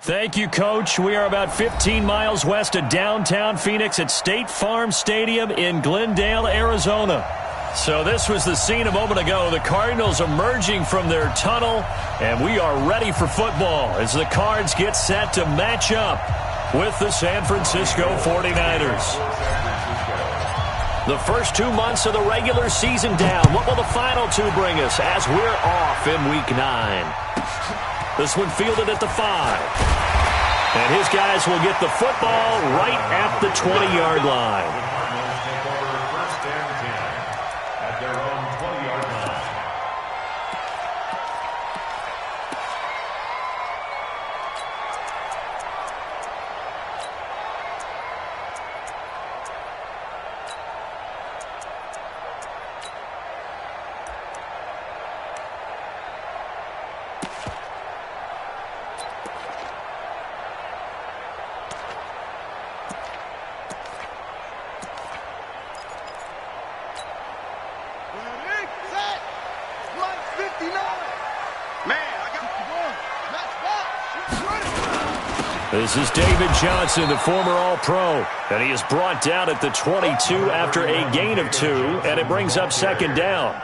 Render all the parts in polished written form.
Thank you, Coach. We are about 15 miles west of downtown Phoenix at State Farm Stadium in Glendale, Arizona. So this was the scene a moment ago. The Cardinals emerging from their tunnel, and we are ready for football as the Cards get set to match up with the San Francisco 49ers. The first 2 months of the regular season down. What will the final two bring us as we're off in Week 9? This one fielded at the 5. And his guys will get the football right at the 20-yard line. This is David Johnson, the former All-Pro, and he is brought down at the 22 after a gain of 2, and it brings up second down.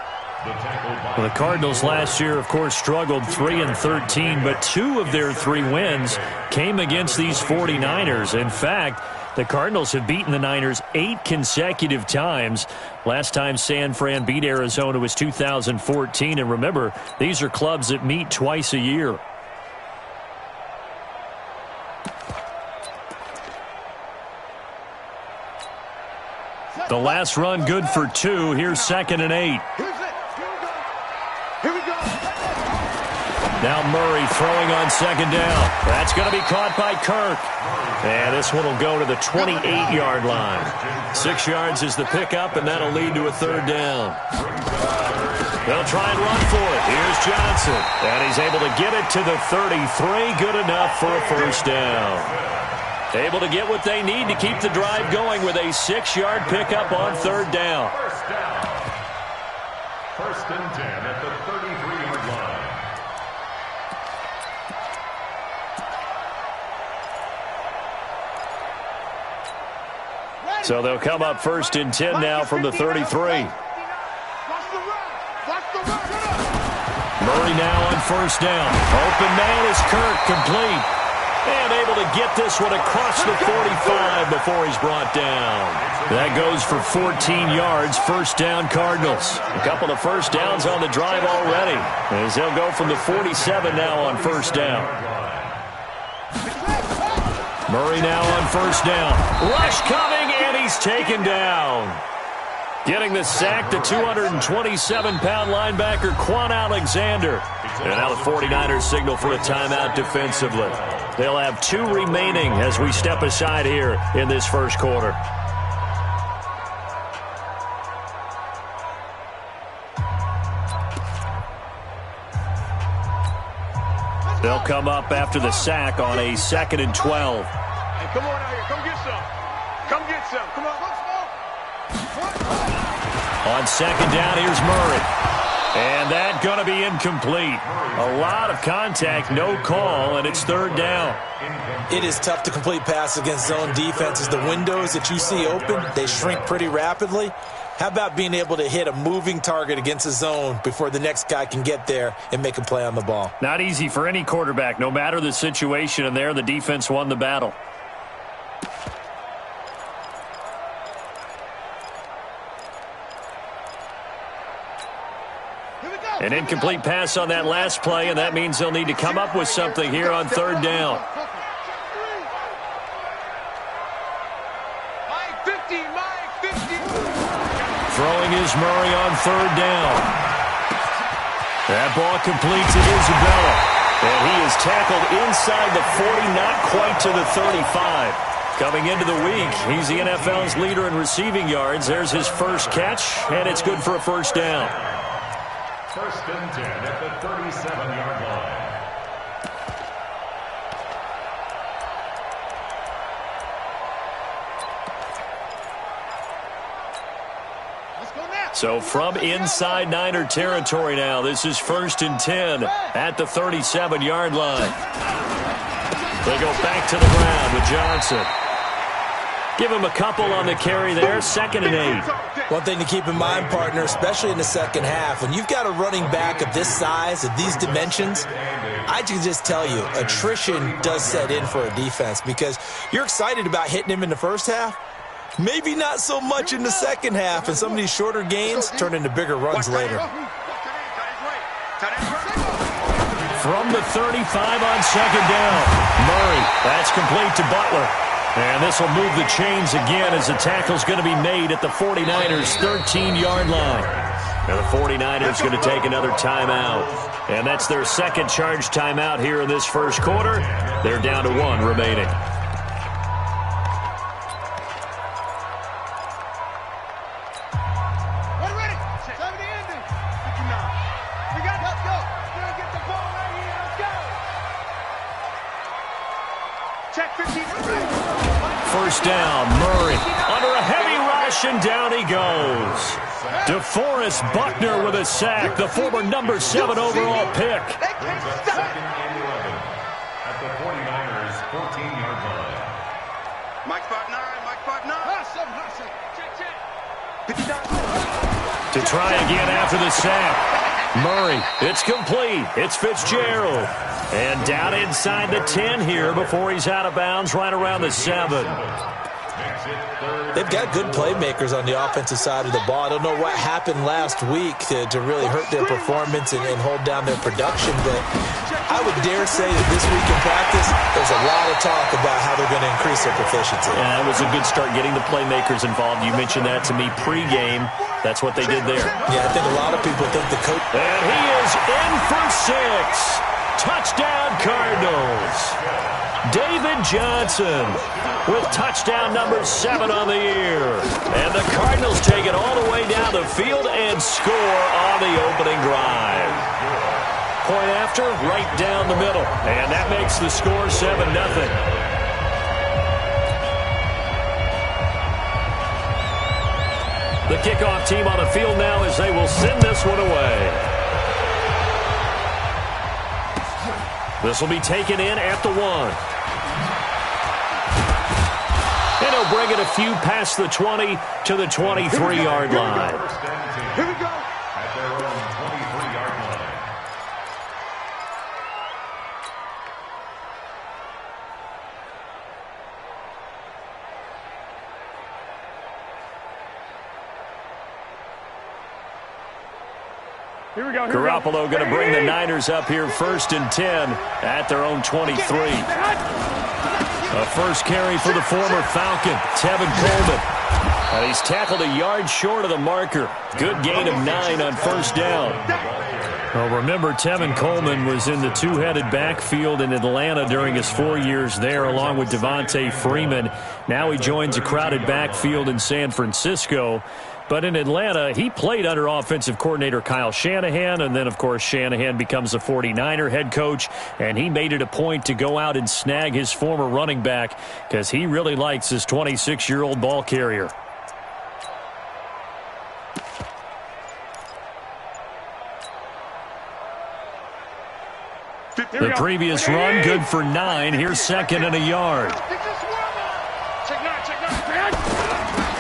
Well, the Cardinals last year, of course, struggled 3-13, but 2 of their 3 wins came against these 49ers. In fact, the Cardinals have beaten the Niners 8 consecutive times. Last time San Fran beat Arizona was 2014, and remember, these are clubs that meet twice a year. The last run good for 2. Here's 2nd and 8. Now Murray throwing on 2nd down. That's going to be caught by Kirk. And this one will go to the 28-yard line. 6 yards is the pickup, and that'll lead to a 3rd down. They'll try and run for it. Here's Johnson. And he's able to get it to the 33. Good enough for a 1st down. Able to get what they need to keep the drive going with a 6-yard pickup on 3rd down. 1st and 10 at the 33-yard line. So they'll come up 1st and 10 now from the 33. Murray now on 1st down. Open man is Kirk, complete. And able to get this one across the 45 before he's brought down. That goes for 14 yards, 1st down Cardinals. A couple of 1st downs on the drive already, as they'll go from the 47 now on 1st down. Murray now on 1st down. Rush coming, and he's taken down. Getting the sack, the 227-pound linebacker, Quan Alexander. And now the 49ers signal for a timeout defensively. They'll have 2 remaining as we step aside here in this first quarter. They'll come up after the sack on a 2nd and 12. Hey, come on out here. Come get some. Come get some. Come on. On 2nd down, here's Murray. And that going to be incomplete. A lot of contact, no call, and it's 3rd down. It is tough to complete passes against zone defenses. The windows that you see open, they shrink pretty rapidly. How about being able to hit a moving target against a zone before the next guy can get there and make a play on the ball? Not easy for any quarterback, no matter the situation, and there the defense won the battle. An incomplete pass on that last play, and that means they'll need to come up with something here on 3rd down. Throwing is Murray on 3rd down. That ball completes to Isabella. And he is tackled inside the 40, not quite to the 35. Coming into the week, he's the NFL's leader in receiving yards. There's his first catch, and it's good for a 1st down. 1st and 10 at the 37-yard line. So from inside Niner territory now, this is 1st and 10 at the 37-yard line. They go back to the ground with Johnson. Give him a couple on the carry there, 2nd and 8. One thing to keep in mind, partner, especially in the second half, when you've got a running back of this size, of these dimensions, I can just tell you, attrition does set in for a defense because you're excited about hitting him in the first half. Maybe not so much in the second half, and some of these shorter gains turn into bigger runs later. From the 35 on 2nd down. Murray, that's complete to Butler. And this will move the chains again as the tackle's going to be made at the 49ers' 13-yard line. And the 49ers going to take another timeout. And that's their second charge timeout here in this first quarter. They're down to 1 remaining. First down, Murray under a heavy rush, and down he goes. DeForest Buckner with a sack, the former number 7 overall pick. Second and 11 at the 49ers' 14-yard line. Mike spot 9, Mike spot 9. To try again after the sack. Murray, it's complete. It's Fitzgerald. And down inside the 10 here before he's out of bounds right around the 7. They've got good playmakers on the offensive side of the ball. I don't know what happened last week to really hurt their performance and hold down their production, but I would dare say that this week in practice, there's a lot of talk about how they're going to increase their proficiency. Yeah, it was a good start getting the playmakers involved. You mentioned that to me pregame. That's what they did there. Yeah, I think a lot of people think the coach... And he is in for 6. Touchdown, Cardinals. David Johnson with touchdown number 7 on the year. And the Cardinals take it all the way down the field and score on the opening drive. Point after, right down the middle. And that makes the score 7-0. The kickoff team on the field now as they will send this one away. This will be taken in at the 1. And he'll bring it a few past the 20 to the 23-yard line. Here we go. At their own 23-yard line. Here we go. Garoppolo going to bring the Niners up here 1st and 10 at their own 23. A first carry for the former Falcon, Tevin Coleman. And he's tackled a yard short of the marker. Good gain of 9 on first down. Well, remember, Tevin Coleman was in the two-headed backfield in Atlanta during his 4 years there, along with Devontae Freeman. Now he joins a crowded backfield in San Francisco. But in Atlanta, he played under offensive coordinator Kyle Shanahan, and then, of course, Shanahan becomes the 49er head coach, and he made it a point to go out and snag his former running back because he really likes his 26-year-old ball carrier. The previous run, good for 9. Here's 2nd and a yard.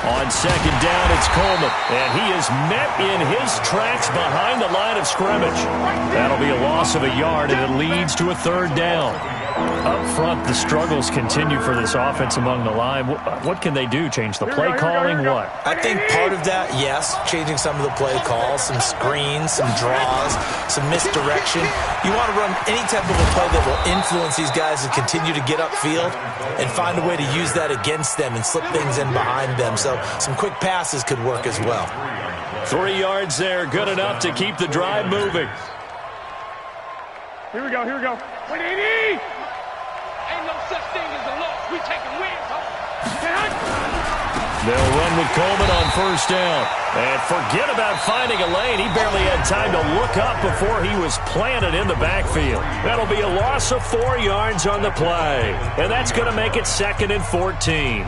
On 2nd down, it's Coleman, and he is met in his tracks behind the line of scrimmage. That'll be a loss of a yard, and it leads to a 3rd down. Up front, the struggles continue for this offense among the line. What can they do? Change the play calling? What? I think part of that, yes, changing some of the play calls, some screens, some draws, some misdirection. You want to run any type of a play that will influence these guys to continue to get upfield and find a way to use that against them and slip things in behind them. So some quick passes could work as well. 3 yards there, good enough to keep the drive moving. Here we go. 180. Ain't no such thing as a loss. We taking wins home. They'll run with Coleman on 1st down. And forget about finding a lane. He barely had time to look up before he was planted in the backfield. That'll be a loss of 4 yards on the play. And that's going to make it 2nd and 14.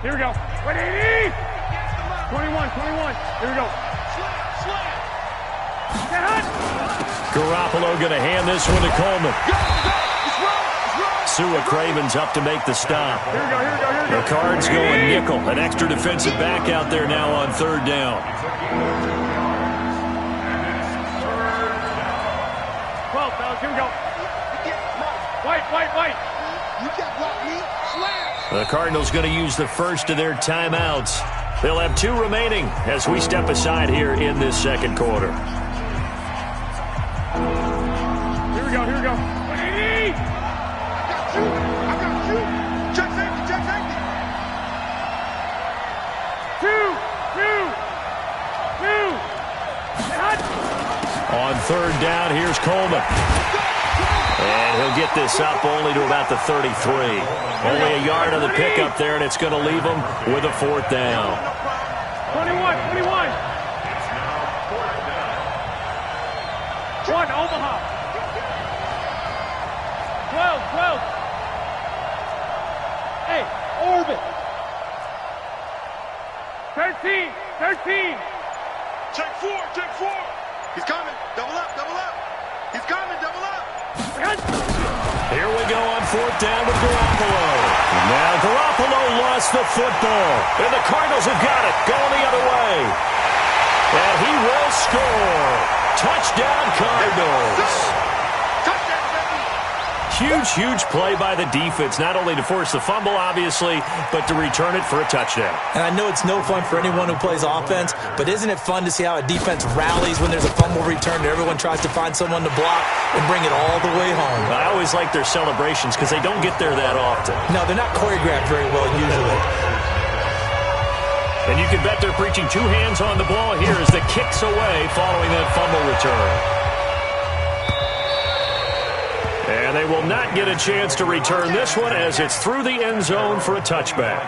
Here we go. 180. 21. Here we go. Garoppolo going to hand this one to Coleman. Sua Craven's up to make the stop. Here we go. The Cards going nickel. An extra defensive back out there now on third down. 12, fellas. Here we go. White. You can't block me. Slam. The Cardinals going to use the first of their timeouts. They'll have 2 remaining as we step aside here in this second quarter. Here we go. 180. I got you. Check safety. 2. On third down, here's Coleman. And he'll get this up only to about the 33. Only a yard of the pickup there, and it's going to leave him with a 4th down. 21. 1, Omaha. 12. Hey, orbit. 13. Check 4. He's coming. Double up. He's coming. Double up. Here we go on 4th down with Garoppolo. Now Garoppolo lost the football. And the Cardinals have got it. Going the other way. And he will score. Touchdown Cardinals. Huge play by the defense, not only to force the fumble, obviously, but to return it for a touchdown. And I know it's no fun for anyone who plays offense, but isn't it fun to see how a defense rallies when there's a fumble return and everyone tries to find someone to block and bring it all the way home? I always like their celebrations because they don't get there that often. No, they're not choreographed very well usually. And you can bet they're preaching 2 hands on the ball here as the kick's away following that fumble return. And they will not get a chance to return this one as it's through the end zone for a touchback.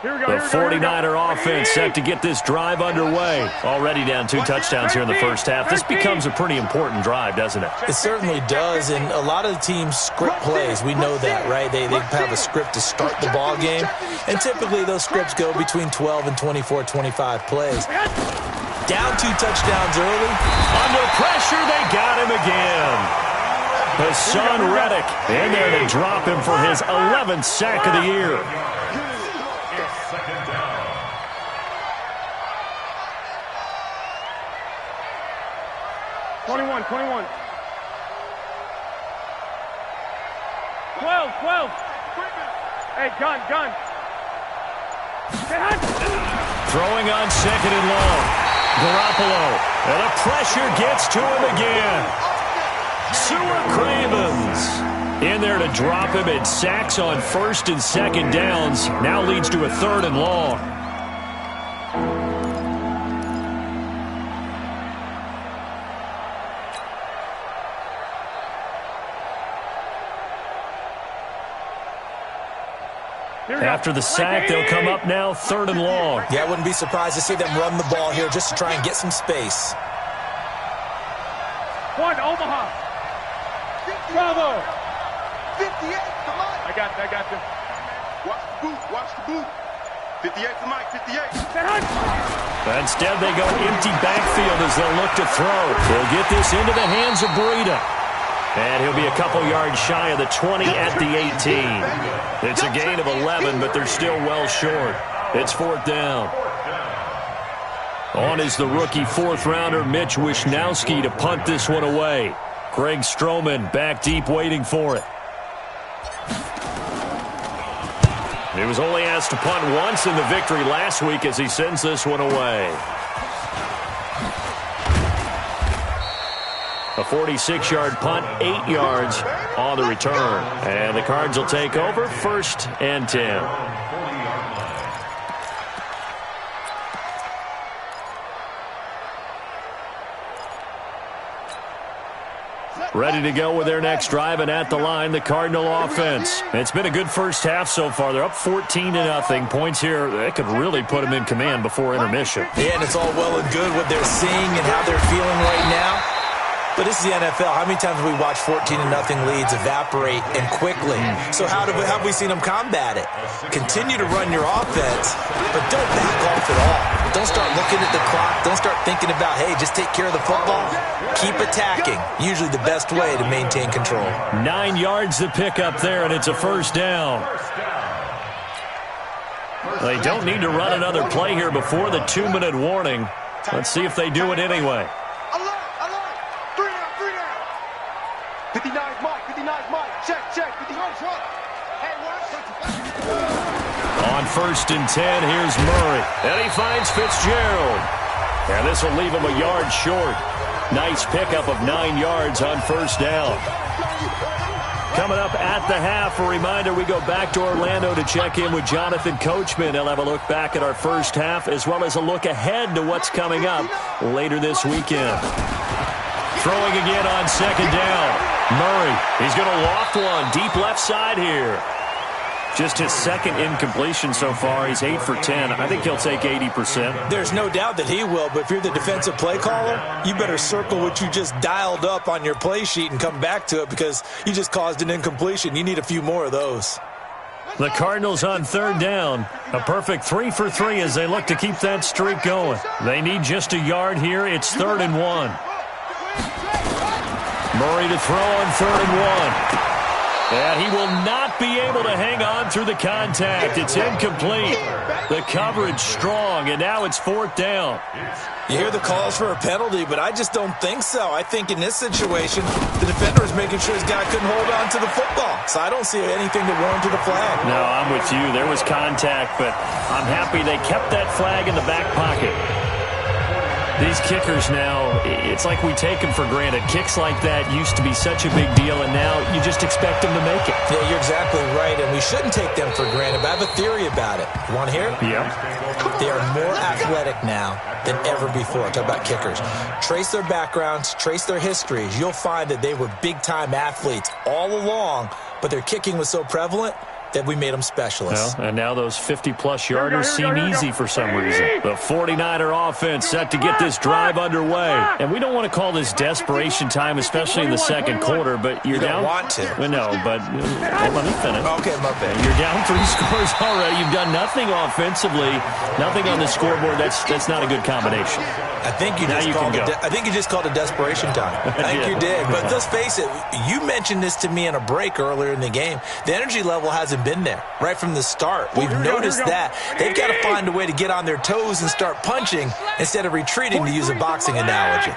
The 49er offense set to get this drive underway. Already down 2 touchdowns here in the first half. This becomes a pretty important drive, doesn't it? It certainly does, and a lot of the teams script plays. We know that, right? They have a script to start the ball game, and typically those scripts go between 12 and 24, 25 plays. Down 2 touchdowns early. Under pressure, they got him again. Hassan Reddick in there to drop him for his 11th sack of the year. 21. 12. Hey, gun. Throwing on 2nd and long. Garoppolo. And the pressure gets to him again. Sua Cravens in there to drop him, and sacks on 1st and 2nd downs. Now leads to a 3rd and long. After the sack, they'll come up now 3rd and long. Yeah, I wouldn't be surprised to see them run the ball here just to try and get some space. 1, Omaha. Bravo. 58, come on. I got you. Watch the boot. 58 to Mike, 58. Instead, they go empty backfield as they'll look to throw. They'll get this into the hands of Breida. And he'll be a couple yards shy of the 20 at the 18. It's a gain of 11, but they're still well short. It's 4th down. On is the rookie 4th-rounder Mitch Wishnowsky to punt this one away. Greg Stroman back deep waiting for it. He was only asked to punt once in the victory last week as he sends this one away. A 46-yard punt, 8 yards on the return. And the Cards will take over 1st and 10. Ready to go with their next drive, and at the line, the Cardinal offense. It's been a good first half so far. They're up 14-0. Points here, that could really put them in command before intermission. Yeah, and it's all well and good what they're seeing and how they're feeling right now. But this is the NFL. How many times have we watched 14-0 leads evaporate and quickly? So how have we seen them combat it? Continue to run your offense, but don't back off at all. Don't start looking at the clock. Don't start thinking about, hey, just take care of the football. Keep attacking. Usually the best way to maintain control. 9 yards to pick up there, and it's a first down. They don't need to run another play here before the 2-minute warning. Let's see if they do it anyway. 59's Mike, 59's Mike. Check, 59's Mike. Hey, on 1st and 10, here's Murray. And he finds Fitzgerald. And this will leave him a yard short. Nice pickup of 9 yards on 1st down. Coming up at the half, a reminder, we go back to Orlando to check in with Jonathan Coachman. He'll have a look back at our first half as well as a look ahead to what's coming up later this weekend. Throwing again on 2nd down. Murray, he's going to loft one deep left side here. Just his 2nd incompletion so far. He's 8 for 10. I think he'll take 80%. There's no doubt that he will, but if you're the defensive play caller, you better circle what you just dialed up on your play sheet and come back to it because you just caused an incompletion. You need a few more of those. The Cardinals on 3rd down. A perfect 3 for 3 as they look to keep that streak going. They need just a yard here. It's 3rd and 1. Murray to throw on 3rd and 1. And he will not be able to hang on through the contact. It's incomplete. The coverage strong, and now it's 4th down. You hear the calls for a penalty, but I just don't think so. I think in this situation, the defender is making sure his guy couldn't hold on to the football. So I don't see anything that warranted a flag. No, I'm with you. There was contact, but I'm happy they kept that flag in the back pocket. These kickers now, it's like we take them for granted. Kicks like that used to be such a big deal, and now you just expect them to make it. Yeah, you're exactly right, and we shouldn't take them for granted, but I have a theory about it. You want to hear it? Yeah. They are more athletic now than ever before. Talk about kickers. Trace their backgrounds, trace their histories. You'll find that they were big-time athletes all along, but their kicking was so prevalent that we made them specialists. Well, and now those 50-plus yarders seem easy for some reason. The 49er offense set to get this drive underway. And we don't want to call this desperation time, especially in the 2nd quarter, but you're down. You don't want to. Well, no, but let me finish. Okay, my bad. You're down 3 scores already. You've done nothing offensively, nothing on the scoreboard. That's not a good combination. I think you just called it desperation time. I think you did. But let's face it, you mentioned this to me in a break earlier in the game. The energy level hasn't been there right from the start. We've noticed that. They've got to find a way to get on their toes and start punching instead of retreating, to use a boxing analogy.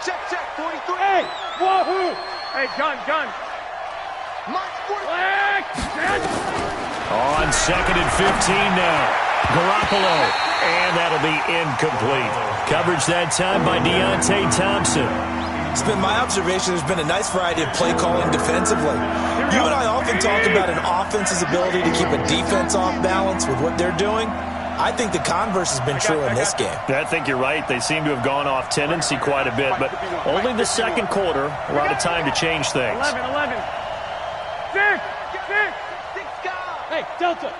Check, 43. Hey, wahoo! Hey, gun. On 2nd and 15 now. Garoppolo, and that'll be incomplete. Coverage that time by Deontay Thompson. It's been my observation there's been a nice variety of play calling defensively. You and I often talk about an offense's ability to keep a defense off balance with what they're doing. I think the converse has been true in this game. I think you're right. They seem to have gone off tendency quite a bit, but only the 2nd quarter, a lot of time to change things. 11. 6. Hey, Delta.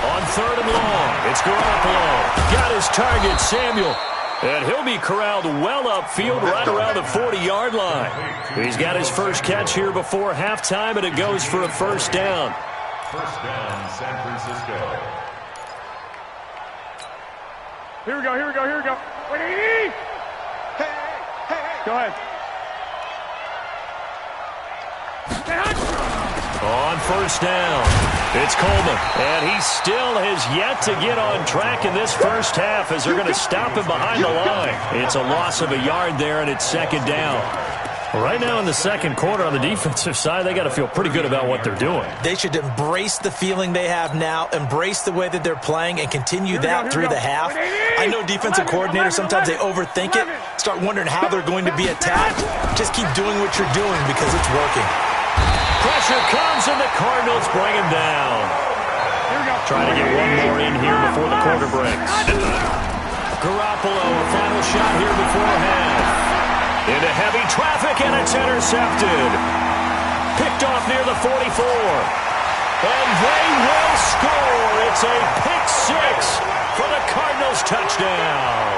On 3rd and long, it's Garoppolo. Got his target, Samuel. And he'll be corralled well upfield right around the 40-yard line. He's got his first catch here before halftime, and it goes for a 1st down. 1st down, San Francisco. Here we go. Hey. Go ahead. On 1st down, it's Coleman, and he still has yet to get on track in this first half as they're going to stop him behind the line. It's a loss of a yard there, and it's 2nd down. Right now in the 2nd quarter on the defensive side, they got to feel pretty good about what they're doing. They should embrace the feeling they have now, embrace the way that they're playing, and continue that through the half. I know defensive coordinators, sometimes they overthink it, start wondering how they're going to be attacked. Just keep doing what you're doing because it's working. Pressure comes, and the Cardinals bring him down. Here we go. Trying to get one more in here before the quarter breaks. Garoppolo, a final shot here before half. Into heavy traffic, and it's intercepted. Picked off near the 44. And they will score. It's a pick six for the Cardinals touchdown.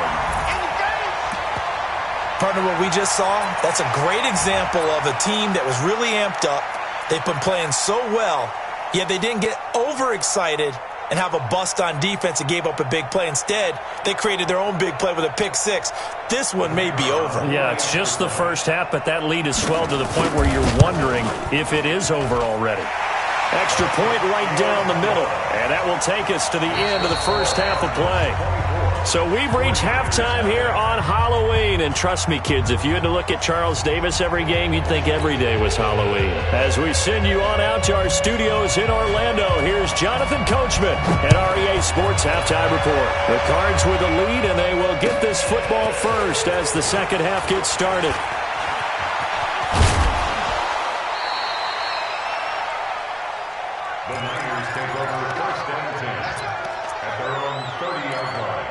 Partner, what we just saw, that's a great example of a team that was really amped up. They've been playing so well, yet they didn't get overexcited and have a bust on defense and gave up a big play. Instead, they created their own big play with a pick six. This one may be over. Yeah, it's just the first half, but that lead has swelled to the point where you're wondering if it is over already. Extra point right down the middle, and that will take us to the end of the first half of play. So we've reached halftime here on Halloween, and trust me, kids, if you had to look at Charles Davis every game, you'd think every day was Halloween. As we send you on out to our studios in Orlando, here's Jonathan Coachman at REA Sports Halftime Report. The Cards with the lead, and they will get this football first as the second half gets started. The Niners take over first and 10 at their own 30-yard line.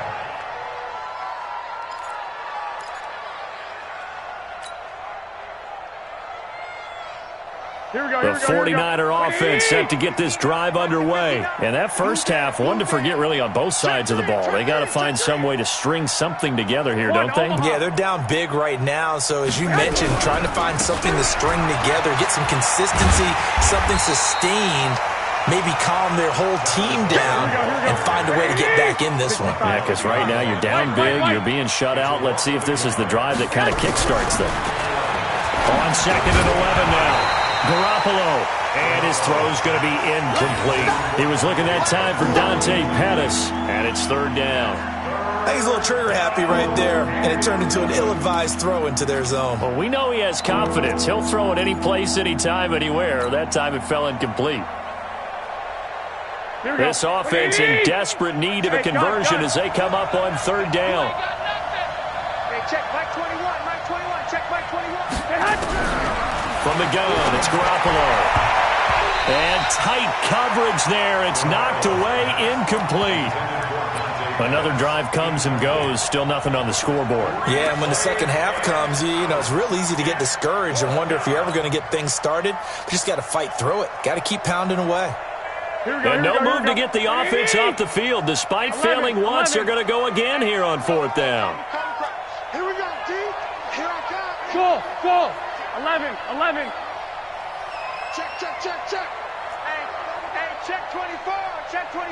The 49er offense set to get this drive underway. And that first half, one to forget really on both sides of the ball. They got to find some way to string something together here, don't they? Yeah, they're down big right now. So as you mentioned, trying to find something to string together, get some consistency, something sustained, maybe calm their whole team down and find a way to get back in this one. Yeah, because right now you're down big, you're being shut out. Let's see if this is the drive that kind of kickstarts them. On second and 11 now. Garoppolo, and his throw's going to be incomplete. He was looking that time for Dante Pettis, and it's third down. I think he's a little trigger happy right there, and it turned into an ill-advised throw into their zone. Well, we know he has confidence. He'll throw it any place, anytime, anywhere. That time it fell incomplete. This offense in desperate need of a conversion as they come up on third down. Hey, check Mike 21, Mike 21, check Mike 21. From the gun, it's Garoppolo. And tight coverage there. It's knocked away, incomplete. Another drive comes and goes. Still nothing on the scoreboard. Yeah, and when the second half comes, you know, it's real easy to get discouraged and wonder if you're ever going to get things started. You just got to fight through it. Got to keep pounding away. And no move to get the offense off the field. Despite failing once, they're going to go again here on fourth down. Here we go, D. Here I come. Full. 11. Check. Hey, check 24. Check 24.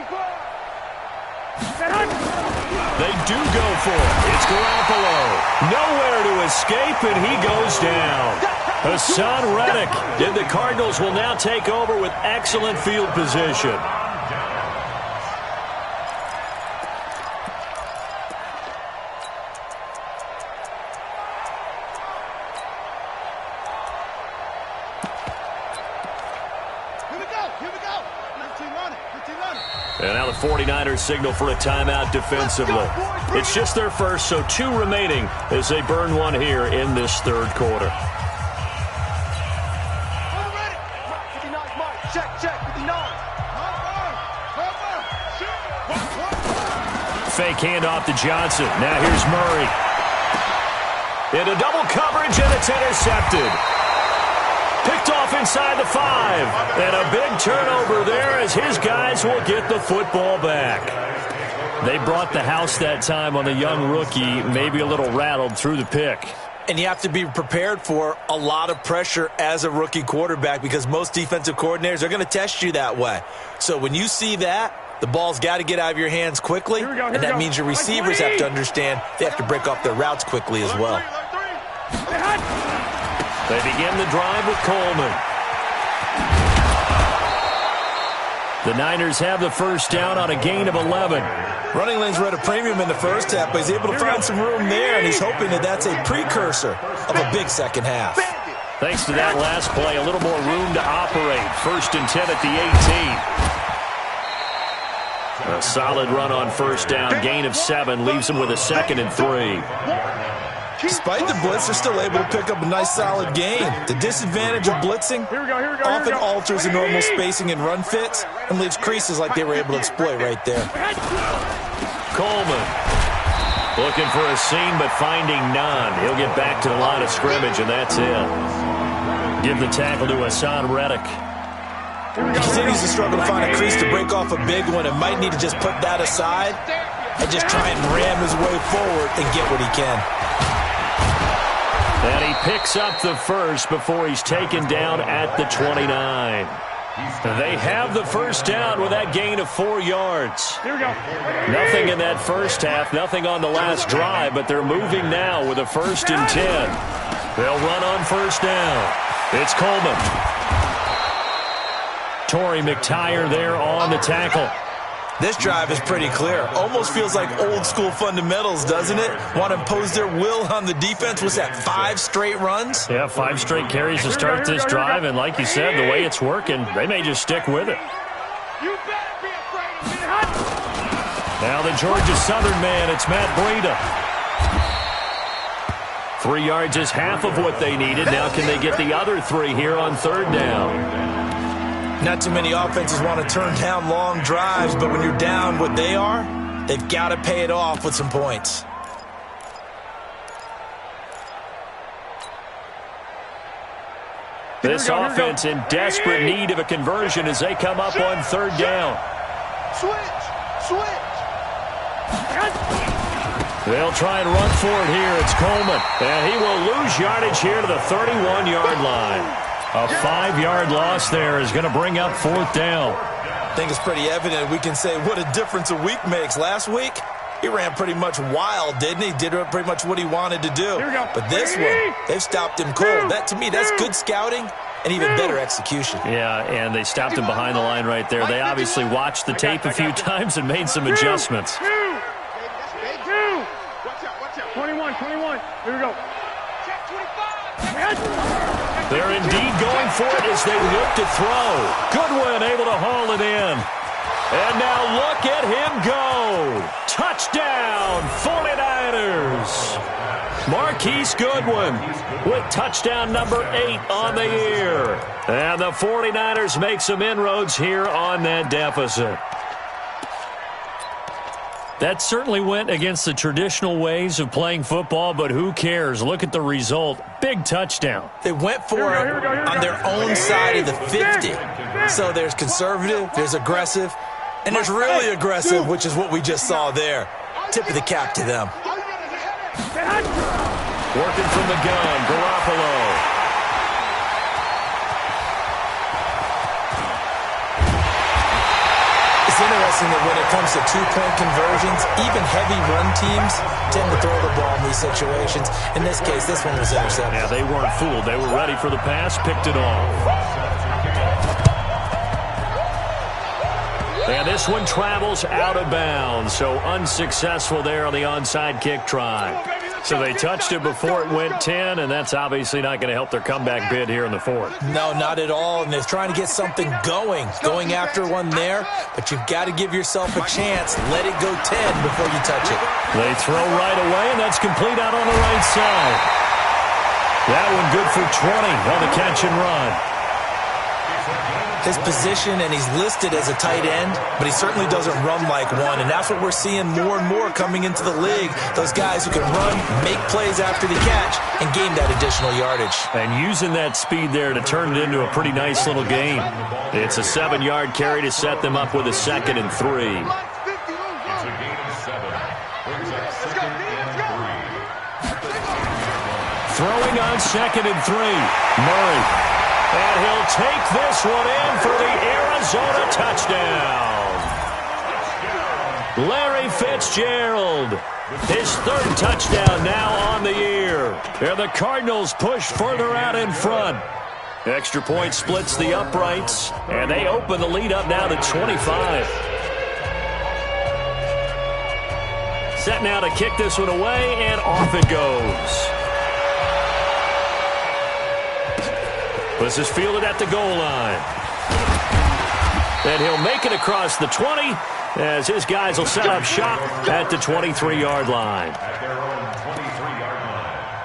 They do go for it. It's Garoppolo. Nowhere to escape, and he goes down. Hassan Reddick. And the Cardinals will now take over with excellent field position. And now the 49ers signal for a timeout defensively. It's just their first, so 2 remaining as they burn one here in this third quarter. Fake handoff to Johnson. Now here's Murray. Into double coverage, and it's intercepted. Picked off inside the 5. And a big turnover there as his guys will get the football back. They brought the house that time on the young rookie, maybe a little rattled through the pick. And you have to be prepared for a lot of pressure as a rookie quarterback because most defensive coordinators are going to test you that way. So when you see that, the ball's got to get out of your hands quickly, and that means your receivers have to understand they have to break off their routes quickly as well. They begin the drive with Coleman. The Niners have the first down on a gain of 11. Running lanes were at a premium in the first half, but he's able to find some room there, and he's hoping that that's a precursor of a big second half. Thanks to that last play, a little more room to operate. First and 10 at the 18. A solid run on first down. Gain of 7 leaves him with a 2nd and 3. Despite the blitz, they're still able to pick up a nice, solid gain. The disadvantage of blitzing often alters the normal spacing and run fits and leaves creases like they were able to exploit right there. Coleman looking for a seam, but finding none. He'll get back to the line of scrimmage, and that's it. Give the tackle to Hassan Reddick. He continues to struggle to find a crease to break off a big one and might need to just put that aside and just try and ram his way forward and get what he can. And he picks up the first before he's taken down at the 29. They have the first down with that gain of 4 yards. Here we go. Nothing in that first half, nothing on the last drive, but they're moving now with a 1st and 10. They'll run on first down. It's Coleman. Torrey McTyer there on the tackle. This drive is pretty clear. Almost feels like old-school fundamentals, doesn't it? Want to impose their will on the defense. Was that 5 straight runs? Yeah, 5 straight carries to start this drive, and like you said, the way it's working, they may just stick with it. You better be afraid of me. Now the Georgia Southern man, it's Matt Breida. 3 yards is half of what they needed. Now can they get the other 3 here on 3rd down? Not too many offenses want to turn down long drives, but when you're down what they are, they've got to pay it off with some points. This offense in desperate need of a conversion as they come up on 3rd down. Switch. They'll try and run for it here. It's Coleman. And he will lose yardage here to the 31-yard line. A 5-yard loss there is going to bring up 4th down. I think it's pretty evident. We can say what a difference a week makes. Last week, he ran pretty much wild, didn't he? Did pretty much what he wanted to do. But this one, they've stopped him cold. That, to me, that's good scouting and even better execution. Yeah, and they stopped him behind the line right there. They obviously watched the tape a few times and made some adjustments. 21. Here we go. They're indeed going for it as they look to throw. Goodwin able to haul it in. And now look at him go. Touchdown, 49ers. Marquise Goodwin with touchdown number 8 on the year. And the 49ers make some inroads here on that deficit. That certainly went against the traditional ways of playing football, but who cares? Look at the result. Big touchdown. They went for it on their own side of the 50. So there's conservative, there's aggressive, and there's really aggressive, which is what we just saw there. Tip of the cap to them. Working from the gun, Garoppolo. It's interesting that when it comes to 2-point conversions, even heavy run teams tend to throw the ball in these situations. In this case, this one was intercepted. Yeah, they weren't fooled. They were ready for the pass, picked it off. And this one travels out of bounds, so unsuccessful there on the onside kick try. So they touched it before it went 10, and that's obviously not going to help their comeback bid here in the 4th. No, not at all, and they're trying to get something going after one there, but you've got to give yourself a chance. Let it go 10 before you touch it. They throw right away, and that's complete out on the right side. That one good for 20 on the catch and run. His position, and he's listed as a tight end, but he certainly doesn't run like one, and that's what we're seeing more and more coming into the league. Those guys who can run, make plays after the catch, and gain that additional yardage. And using that speed there to turn it into a pretty nice little gain. It's a 7-yard carry to set them up with a 2nd and 3. It's a gain of 7. Brings up 2nd and 3. Throwing on 2nd and 3. Murray. And he'll take this one in for the Arizona touchdown. Larry Fitzgerald, his 3rd touchdown now on the year. And the Cardinals push further out in front. Extra point splits the uprights, and they open the lead up now to 25. Set now to kick this one away, and off it goes. This is fielded at the goal line. And he'll make it across the 20 as his guys will set up shop at the 23-yard line. At their own 23-yard line.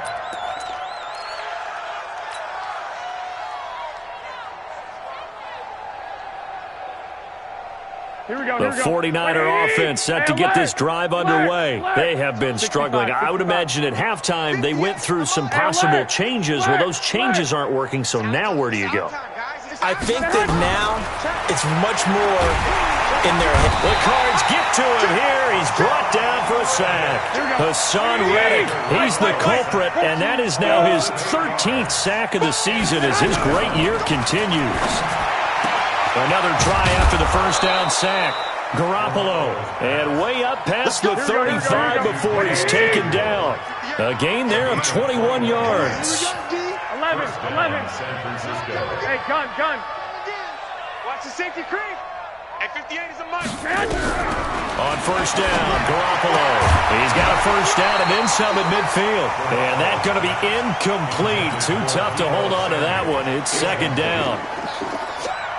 The 49er offense set to get this drive underway. They have been struggling. I would imagine at halftime they went through some possible changes. Well, those changes aren't working, so now where do you go? I think that now it's much more in their head. The Cards get to him here. He's brought down for a sack. Hassan Reddick, he's the culprit, and that is now his 13th sack of the season as his great year continues. Another try after the first down sack. Garoppolo, and way up past the 35 before he's taken down. A gain there of 21 yards. 11. Hey, gun. Watch the safety creep. Hey, 58 is a must. On first down, Garoppolo. He's got a first down and then some at midfield. And that's going to be incomplete. Too tough to hold on to that one. It's second down.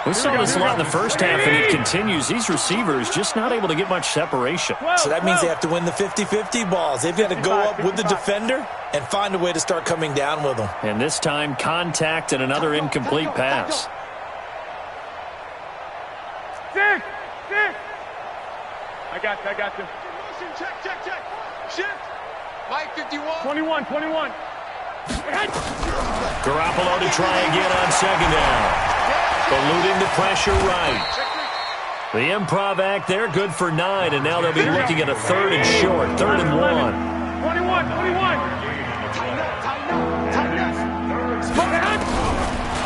We saw this a lot in the first half, and it continues. These receivers just not able to get much separation. So that means they have to win the 50-50 balls. They've got to go up with the defender and find a way to start coming down with them. And this time, contact and another incomplete pass. 6. I got you. Check. Shift. Mike 51. 21. Garoppolo to try again on second down. Eluding the pressure right. The improv act there, good for 9, and now they'll be looking at a third and short, 3rd and 1. 21.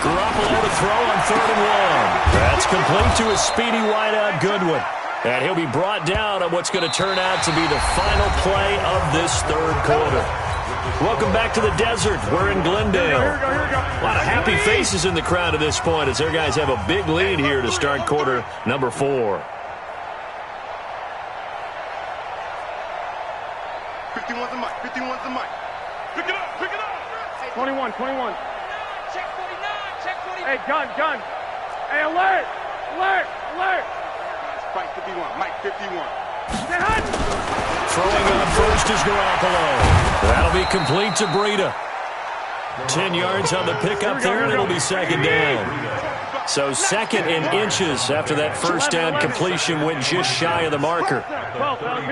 Garoppolo to throw on 3rd and 1. That's complete to his speedy wideout Goodwin. And he'll be brought down on what's going to turn out to be the final play of this third quarter. Welcome back to the desert. We're in Glendale. A lot of happy faces in the crowd at this point as their guys have a big lead here to start quarter number 4. 51's the mic. Pick it up. 21. Check 49. Hey, gun. Hey, alert. Mike 51. Mike 51. Throwing on first is Garoppolo. That'll be complete to Breida. 10 yards on the pickup there, and it'll be second down. So second in inches after that first down completion went just shy of the marker. 12, fellas,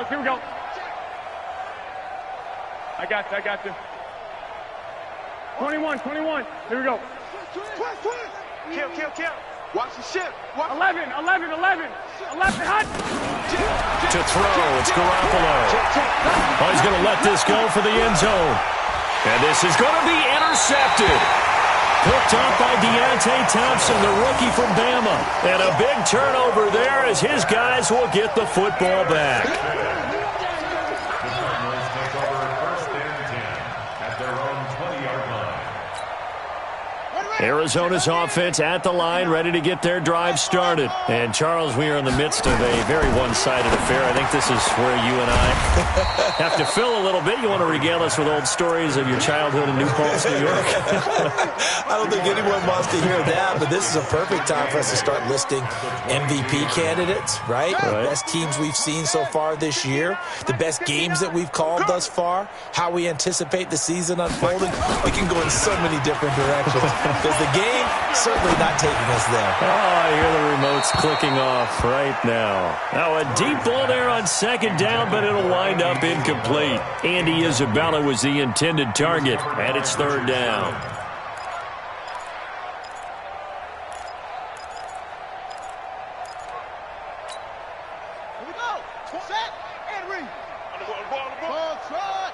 here we go. I got you. 21. Here we go. Kill. Watch the ship. 11. Hot. To throw, it's Garoppolo. Oh, he's going to let this go for the end zone. And this is going to be intercepted. Picked up by Deontay Thompson, the rookie from Bama. And a big turnover there as his guys will get the football back. Arizona's offense at the line, ready to get their drive started. And, Charles, we are in the midst of a very one-sided affair. I think this is where you and I have to fill a little bit. You want to regale us with old stories of your childhood in New Paltz, New York? I don't think anyone wants to hear that, but this is a perfect time for us to start listing MVP candidates, right? The best teams we've seen so far this year, the best games that we've called thus far, how we anticipate the season unfolding. We can go in so many different directions. Because the game certainly not taking us there. Oh, I hear the remotes clicking off right now. Now a deep ball there on second down, but it'll wind up incomplete. Andy Isabella was the intended target, and it's third down. Here we go. Set and read. Ball trot.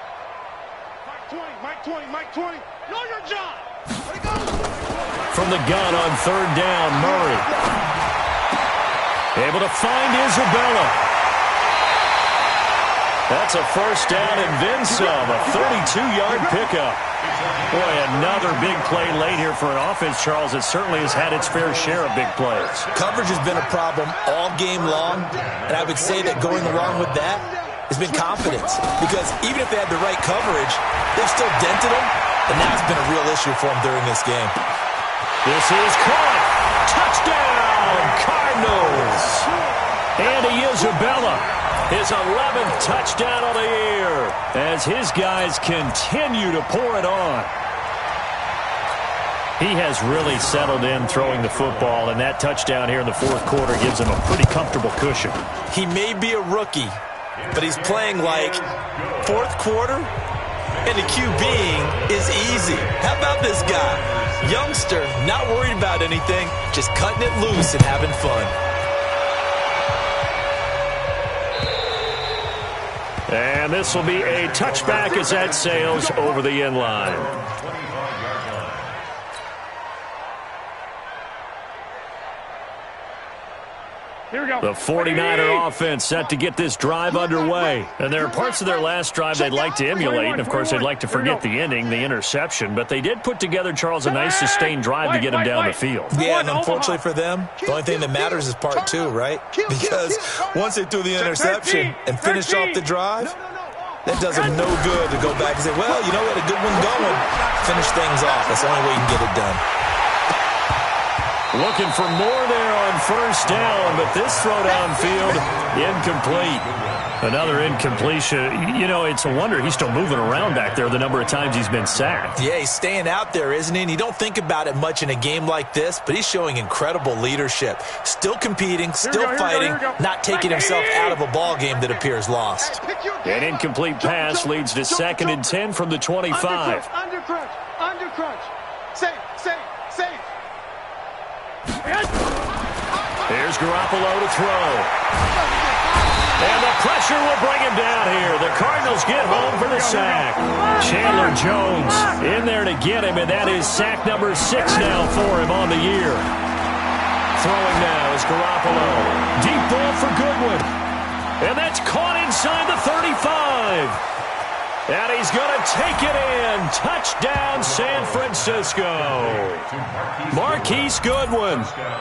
Mike 20. Know your job. Where'd it go? From the gun on third down, Murray. Able to find Isabella. That's a first down and then some. A 32-yard pickup. Boy, another big play late here for an offense, Charles. It certainly has had its fair share of big plays. Coverage has been a problem all game long, and I would say that going along with that has been confidence. Because even if they had the right coverage, they've still dented them, and that's been a real issue for them during this game. This is caught. Touchdown, Cardinals. Andy Isabella, his 11th touchdown of the year as his guys continue to pour it on. He has really settled in throwing the football, and that touchdown here in the fourth quarter gives him a pretty comfortable cushion. He may be a rookie, but he's playing like fourth quarter, and the QBing is easy. How about this guy? Youngster, not worried about anything, just cutting it loose and having fun. And this will be a touchback as that sails over the end line. The 49er offense set to get this drive underway. And there are parts of their last drive they'd like to emulate. And, of course, they'd like to forget the ending, the interception. But they did put together, Charles, a nice sustained drive to get him down the field. Yeah, and unfortunately for them, the only thing that matters is part two, right? Because once they threw the interception and finished off the drive, that does them no good to go back and say, well, you know what, a good one going. Finish things off. That's the only way you can get it done. Looking for more there on first down, but this throw downfield, incomplete. Another incompletion. You know, it's a wonder he's still moving around back there the number of times he's been sacked. Yeah, he's staying out there, isn't he? And you don't think about it much in a game like this, but he's showing incredible leadership. Still competing, still fighting, not taking himself out of a ball game that appears lost. An incomplete pass leads to 2nd and 10 from the 25. Under crunch. Safe. Here's Garoppolo to throw. And the pressure will bring him down here. The Cardinals get home for the sack. Chandler Jones in there to get him, and that is sack number 6 now for him on the year. Throwing now is Garoppolo. Deep ball for Goodwin. And that's caught inside the 35. And he's going to take it in. Touchdown, San Francisco. Marquise Goodwin,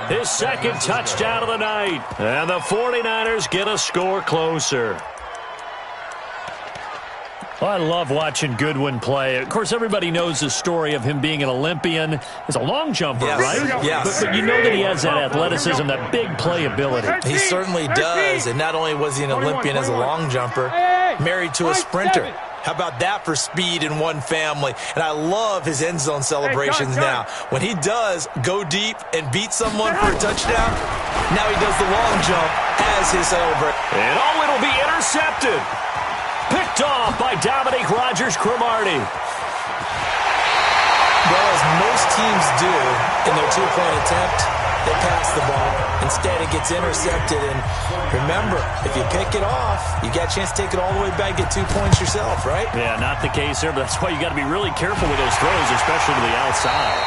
his 2nd touchdown of the night. And the 49ers get a score closer. I love watching Goodwin play. Of course, everybody knows the story of him being an Olympian. He's a long jumper, right? Yes. But you know that he has that athleticism, that big playability. He certainly does. And not only was he an Olympian as a long jumper, married to a sprinter. How about that for speed in one family? And I love his end zone celebrations now. When he does go deep and beat someone for a touchdown, now he does the long jump as his celebration. And it'll be intercepted. Picked off by Dominique Rodgers-Cromartie. Well, as most teams do in their two-point attempt, they pass the ball. Instead, it gets intercepted. And remember, if you pick it off, you got a chance to take it all the way back, get 2 points yourself, right? Yeah, not the case there, but that's why you got to be really careful with those throws, especially to the outside.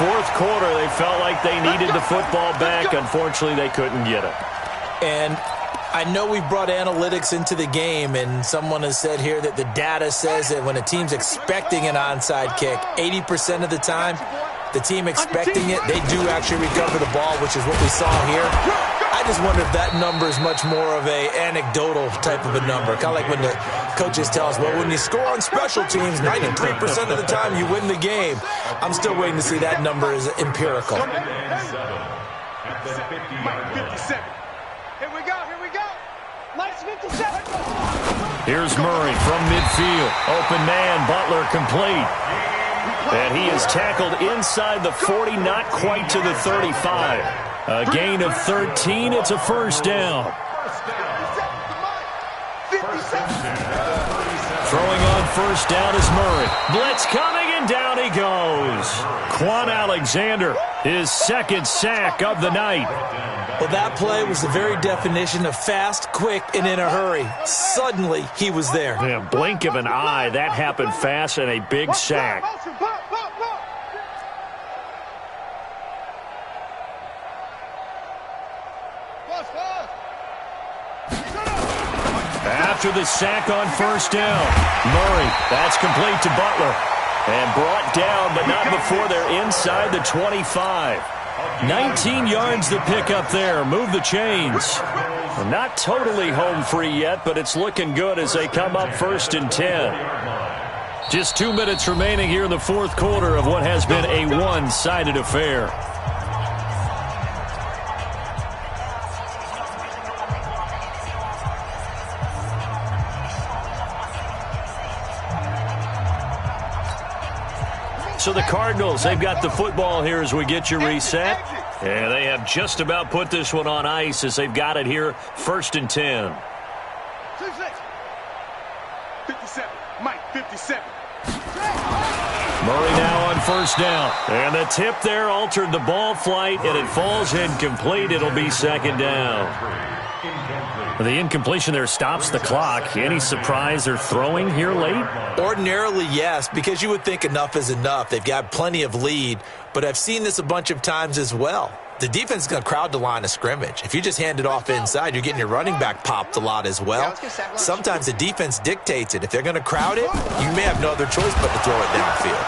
Fourth quarter, they felt like they needed the football back. Unfortunately, they couldn't get it. And I know we brought analytics into the game, and someone has said here that the data says that when a team's expecting an onside kick, 80% of the time, the team expecting it, they do actually recover the ball, which is what we saw here. I just wonder if that number is much more of a anecdotal type of a number. Kind of like when the coaches tell us, well, when you score on special teams, 93% of the time you win the game. I'm still waiting to see that number is empirical. Here we go. Nice 57. Here's Murray from midfield. Open man, Butler complete. And he is tackled inside the 40, not quite to the 35. A gain of 13. It's a first down. Throwing on first down is Murray. Blitz coming, and down he goes. Quan Alexander, his 2nd sack of the night. Well, that play was the very definition of fast, quick, and in a hurry. Suddenly, he was there. Yeah, blink of an eye. That happened fast, and a big sack. After the sack on first down, Murray, that's complete to Butler. And brought down, but not before they're inside the 25. 19 yards to pick up there. Move the chains. Not totally home free yet, but it's looking good as they come up 1st and 10. Just 2 minutes remaining here in the fourth quarter of what has been a one-sided affair. So the Cardinals, they've got the football here as we get you reset. And they have just about put this one on ice as they've got it here, 1st and 10. 57. Mike, 57. Murray now on 1st down. And the tip there altered the ball flight, and it falls incomplete. It'll be 2nd down. The incompletion there stops the clock. Any surprise they're throwing here late? Ordinarily, yes, because you would think enough is enough. They've got plenty of lead, but I've seen this a bunch of times as well. The defense is going to crowd the line of scrimmage. If you just hand it off inside, you're getting your running back popped a lot as well. Sometimes the defense dictates it. If they're going to crowd it, you may have no other choice but to throw it downfield.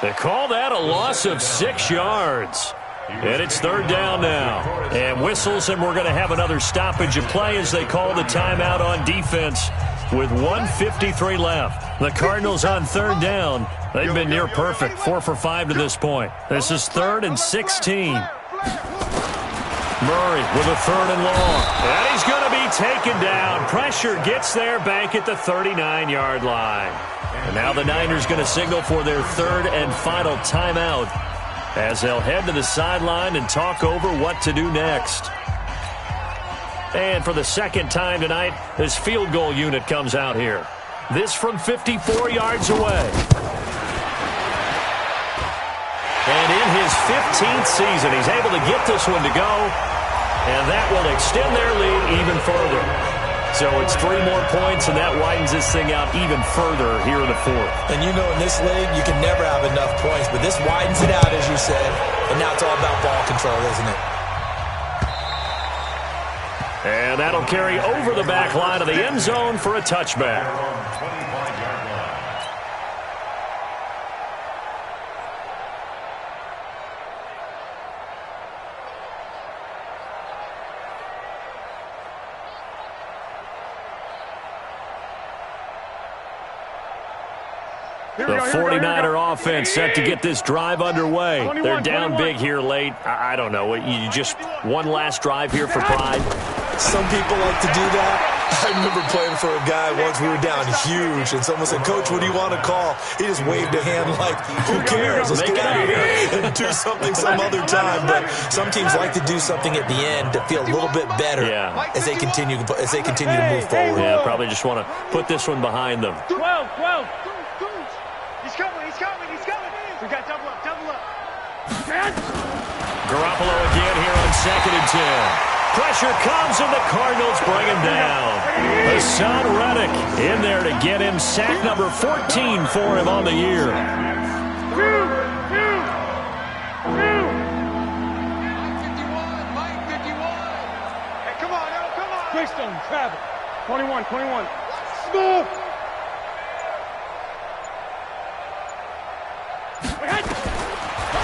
They call that a loss of 6 yards. And it's 3rd down now. And whistles, and we're going to have another stoppage of play as they call the timeout on defense with 1:53 left. The Cardinals on 3rd down. They've been near perfect, 4 for 5 to this point. This is 3rd and 16. Murray with a 3rd and long. And he's going to be taken down. Pressure gets there back at the 39-yard line. And now the Niners going to signal for their 3rd and final timeout, as they'll head to the sideline and talk over what to do next. And for the 2nd time tonight, this field goal unit comes out here. This from 54 yards away. And in his 15th season, he's able to get this one to go, and that will extend their lead even further. So it's 3 more points, and that widens this thing out even further here in the 4th. And you know, in this league, you can never have enough points, but this widens it out, as you said, and now it's all about ball control, isn't it? And that'll carry over the back line of the end zone for a touchback. The 49er offense set to get this drive underway. They're down big here late. I don't know. You just one last drive here for pride? Some people like to do that. I remember playing for a guy once. We were down huge, and someone said, "Coach, what do you want to call?" He just waved a hand like, "Who cares? Let's get out of here and do something some other time." But some teams like to do something at the end to feel a little bit better as they continue to move forward. Yeah, probably just want to put this one behind them. 12. He's coming. We got double up. Garoppolo again here on 2nd and 10. Pressure comes, and the Cardinals bring him down. Hassan Reddick in there to get him sack number 14 for him on the year. 2. Hey, come on. Greystone, travel. 21. Smooth.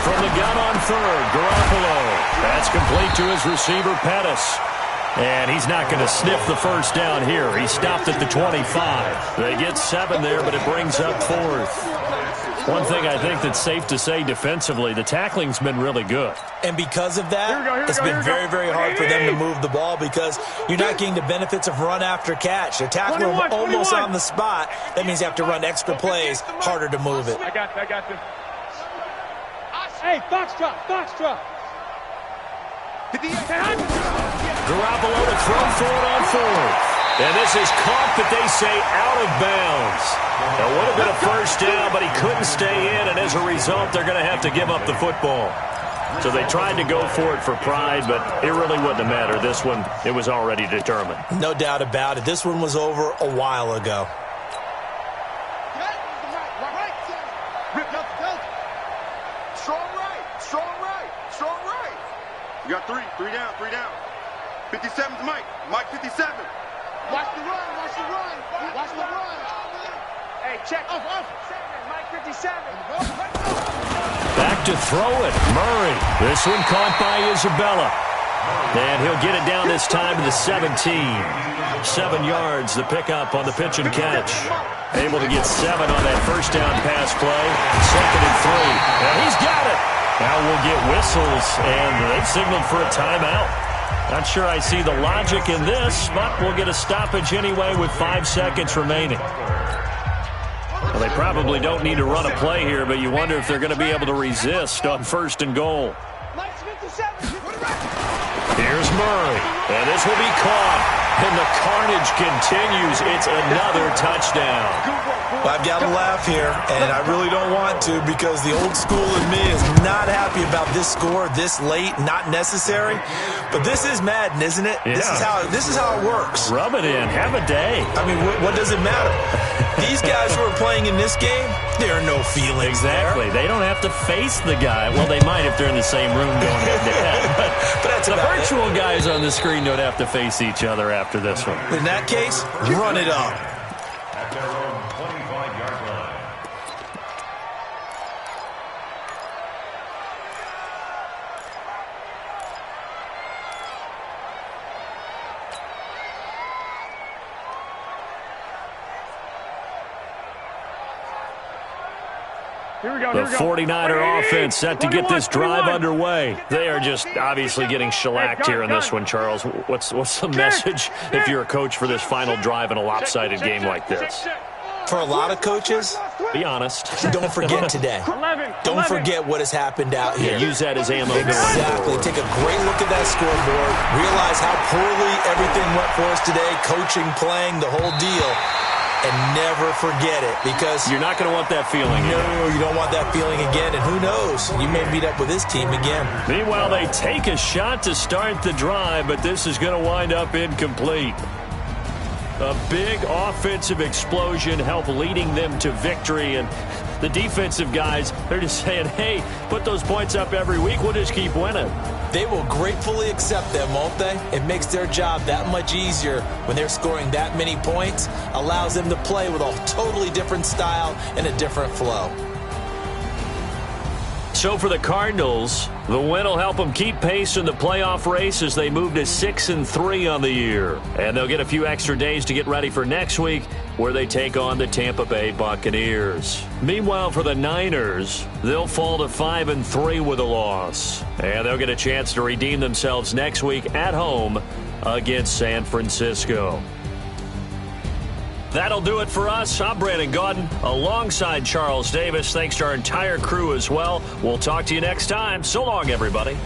From the gun on 3rd, Garoppolo. That's complete to his receiver, Pettis. And he's not going to sniff the 1st down here. He stopped at the 25. They get 7 there, but it brings up 4th. One thing I think that's safe to say defensively, the tackling's been really good. And because of that, it's been very, very hard for them to move the ball because you're not getting the benefits of run after catch. They're tackling almost on the spot. That means you have to run extra plays, harder to move it. I got this. Hey, foxtrot. Garoppolo to throw for it on 4th. And this is caught, but they say out of bounds. It would have been a 1st down, but he couldn't stay in, and as a result, they're going to have to give up the football. So they tried to go for it for pride, but it really wouldn't have mattered. This one, it was already determined. No doubt about it. This one was over a while ago. You got 3 down. 57's Mike. Mike 57. Watch the run. Hey, check. Off. Mike 57. Back to throw it. Murray. This one caught by Isabella. And he'll get it down this time to the 17. 7 yards, the pickup on the pitch and catch. Able to get 7 on that 1st down pass play. 2nd and 3. And he's got it. Now we'll get whistles, and they've signaled for a timeout. Not sure I see the logic in this, but we'll get a stoppage anyway with 5 seconds remaining. Well, they probably don't need to run a play here, but you wonder if they're going to be able to resist on 1st and goal. Here's Murray, and this will be caught. And the carnage continues. It's another touchdown. Well, I've got to laugh here, and I really don't want to because the old school in me is not happy about this score this late, not necessary. But this is Madden, isn't it? Yeah. This is how it works. Rub it in. Have a day. I mean, what does it matter? These guys who are playing in this game, there are no feelings Exactly. there. They don't have to face the guy. Well, they might if they're in the same room going head-to-head. But that's the about virtual guys on the screen don't have to face each other after this one. In that case, run it up. At their own 25-yard line. The 49er offense set to get this drive underway. They are just obviously getting shellacked here in this one, Charles. What's the message if you're a coach for this final drive in a lopsided game like this? For a lot of coaches, Be honest. don't forget today. Don't forget what has happened out here. Use that as ammo going Exactly. forward. Take a great look at that scoreboard. Realize how poorly everything went for us today. Coaching, playing, the whole deal. And never forget it because You're not going to want that feeling. no, you don't want that feeling again. And who knows? You may meet up with this team again. Meanwhile, they take a shot to start the drive, but this is going to wind up incomplete. A big offensive explosion helped leading them to victory, and the defensive guys, they're just saying, hey, put those points up every week. We'll just keep winning. They will gratefully accept them, won't they? It makes their job that much easier when they're scoring that many points. Allows them to play with a totally different style and a different flow. So for the Cardinals, the win will help them keep pace in the playoff race as they move to 6-3 on the year. And they'll get a few extra days to get ready for next week, where they take on the Tampa Bay Buccaneers. Meanwhile, for the Niners, they'll fall to 5-3 with a loss. And they'll get a chance to redeem themselves next week at home against San Francisco. That'll do it for us. I'm Brandon Gaudin alongside Charles Davis. Thanks to our entire crew as well. We'll talk to you next time. So long, everybody.